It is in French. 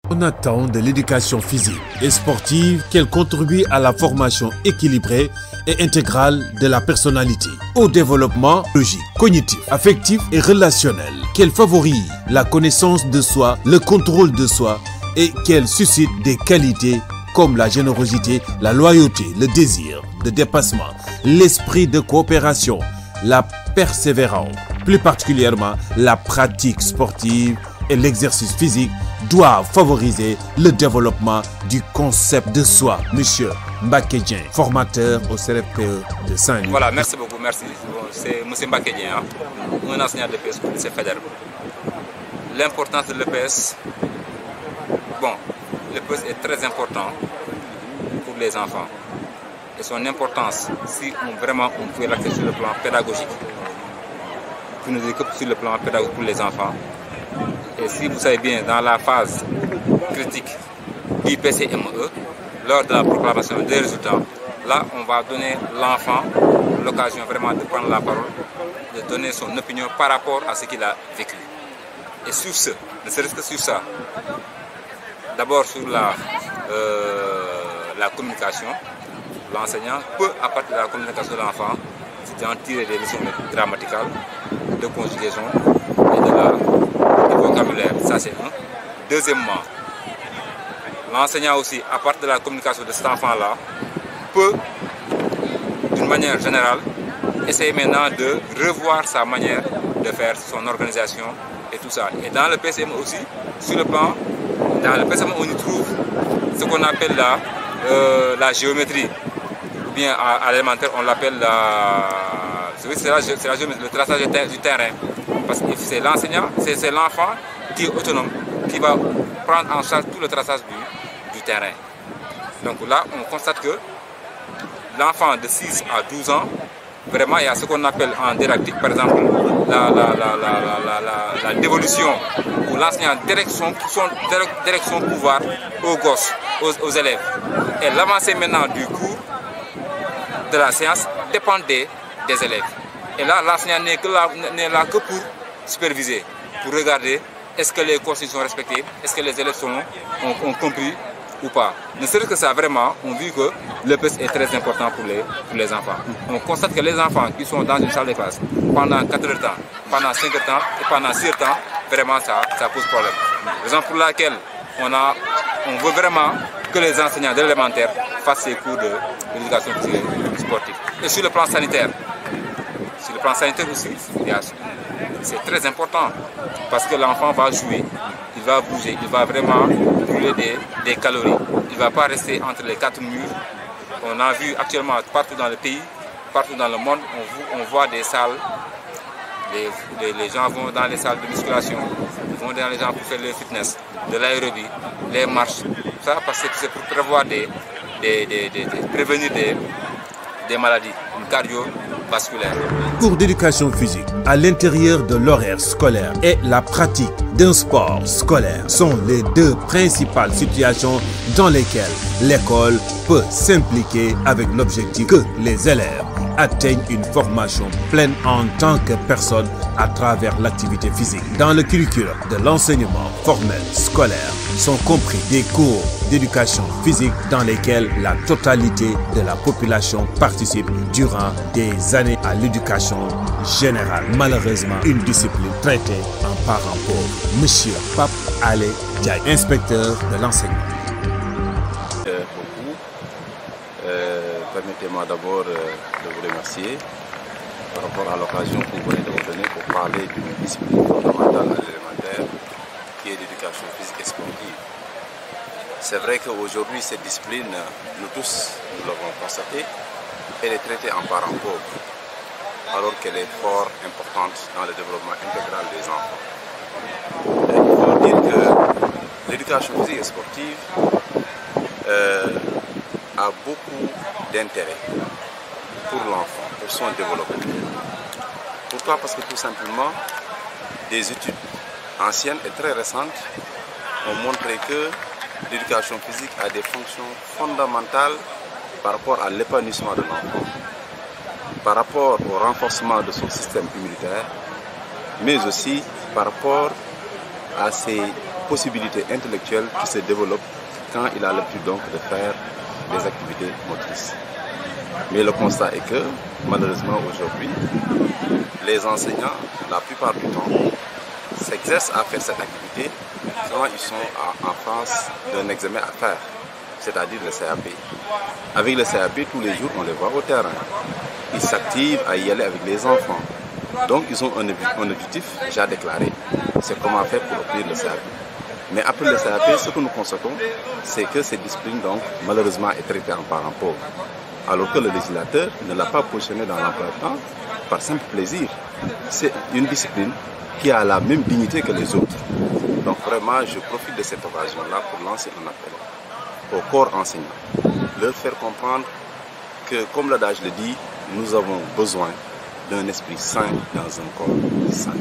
On attend de l'éducation physique et sportive qu'elle contribue à la formation équilibrée et intégrale de la personnalité, au développement logique, cognitif, affectif et relationnel, qu'elle favorise la connaissance de soi, le contrôle de soi et qu'elle suscite des qualités comme la générosité, la loyauté, le désir de dépassement, l'esprit de coopération, la persévérance. Plus particulièrement, la pratique sportive et l'exercice physique doivent favoriser le développement du concept de soi. Monsieur Mbacké Dieng, formateur au CRFPE de Saint-Louis. Voilà, merci beaucoup, merci. C'est M. Mbacké Dieng, un enseignant de l'EPS pour lycée Faidherbe. L'importance de l'EPS, bon, l'EPS est très important pour les enfants. Et son importance, si on pouvait l'accès sur le plan pédagogique, pour nous équiper sur le plan pédagogique pour les enfants. Et si vous savez bien, dans la phase critique du PCME, lors de la proclamation des résultats, là, on va donner l'enfant l'occasion vraiment de prendre la parole, de donner son opinion par rapport à ce qu'il a vécu. Et sur ce, ne serait-ce que sur ça, d'abord sur la communication, l'enseignant peut, à partir de la communication de l'enfant, en tirer des leçons grammaticales, de conjugaison et du vocabulaire. Ça, c'est un. Deuxièmement, l'enseignant aussi, à partir de la communication de cet enfant-là, peut, d'une manière générale, essayer maintenant de revoir sa manière de faire son organisation et tout ça. Et dans le PCM aussi, sur le plan, dans le PCM, on y trouve ce qu'on appelle la géométrie. Ou bien à l'élémentaire, on l'appelle le traçage du terrain. Parce que c'est l'enseignant, c'est l'enfant qui est autonome, qui va prendre en charge tout le traçage du terrain. Donc là, on constate que l'enfant de 6 à 12 ans, vraiment, il y a ce qu'on appelle en didactique, par exemple, la dévolution, où l'enseignant dirige son pouvoir aux gosses, aux élèves. Et l'avancée maintenant du cours de la séance dépend des élèves. Et là, l'enseignant n'est là que pour superviser, pour regarder est-ce que les consignes sont respectées, est-ce que les élèves ont compris ou pas. Ne serait-ce que ça, vraiment, on vit que l'EPS est très important pour les enfants. On constate que les enfants qui sont dans une salle de classe pendant 4 heures de temps, pendant 5 heures de temps et pendant 6 heures de temps, vraiment ça pose problème. Raison pour laquelle on veut vraiment que les enseignants de l'élémentaire fassent ces cours de l'éducation physique et sportive. Et sur le plan sanitaire aussi, c'est très important parce que l'enfant va jouer, il va bouger, il va vraiment brûler des calories. Il ne va pas rester entre les 4 murs. On a vu actuellement partout dans le pays, partout dans le monde, on voit des salles. Les gens vont dans les salles de musculation, ils vont dans les gens pour faire le fitness, de l'aérobie, les marches. Ça parce que c'est pour prévoir prévenir des maladies cardiovasculaires. Cours d'éducation physique à l'intérieur de l'horaire scolaire et la pratique d'un sport scolaire sont les deux principales situations dans lesquelles l'école peut s'impliquer avec l'objectif que les élèves atteignent une formation pleine en tant que personne à travers l'activité physique. Dans le curriculum de l'enseignement formel scolaire sont compris des cours d'éducation physique dans lesquels la totalité de la population participe durant des années à l'éducation générale. Malheureusement, une discipline traitée en parent pauvre. Monsieur Pape Alé Diaye, inspecteur de l'enseignement. Permettez-moi d'abord de vous remercier par rapport à l'occasion que vous venez de me donner pour parler d'une discipline fondamentale à l'élémentaire qui est l'éducation physique et sportive. C'est vrai qu'aujourd'hui, cette discipline, nous tous, nous l'avons constaté, elle est traitée en parent pauvre, alors qu'elle est fort importante dans le développement intégral des enfants. Il faut dire que l'éducation physique et sportive a beaucoup d'intérêt pour l'enfant, pour son développement. Pourquoi? Parce que tout simplement, des études anciennes et très récentes ont montré que l'éducation physique a des fonctions fondamentales par rapport à l'épanouissement de l'enfant, par rapport au renforcement de son système immunitaire, mais aussi par rapport à ses possibilités intellectuelles qui se développent quand il a l'habitude donc de faire des activités motrices. Mais le constat est que, malheureusement aujourd'hui, les enseignants, la plupart du temps, s'exercent à faire cette activité quand ils sont en face d'un examen à faire, c'est-à-dire le CAP. Avec le CAP, tous les jours, on les voit au terrain. Ils s'activent à y aller avec les enfants. Donc, ils ont un objectif déjà déclaré. C'est comment faire pour obtenir le CAP. Mais après le CAP, ce que nous constatons, c'est que cette discipline, donc, malheureusement, est traitée en parent pauvre. Alors que le législateur ne l'a pas positionné dans l'emploi du temps par simple plaisir. C'est une discipline qui a la même dignité que les autres. Donc vraiment, je profite de cette occasion-là pour lancer un appel au corps enseignant, leur faire comprendre que, comme l'adage le dit, nous avons besoin d'un esprit sain dans un corps sain.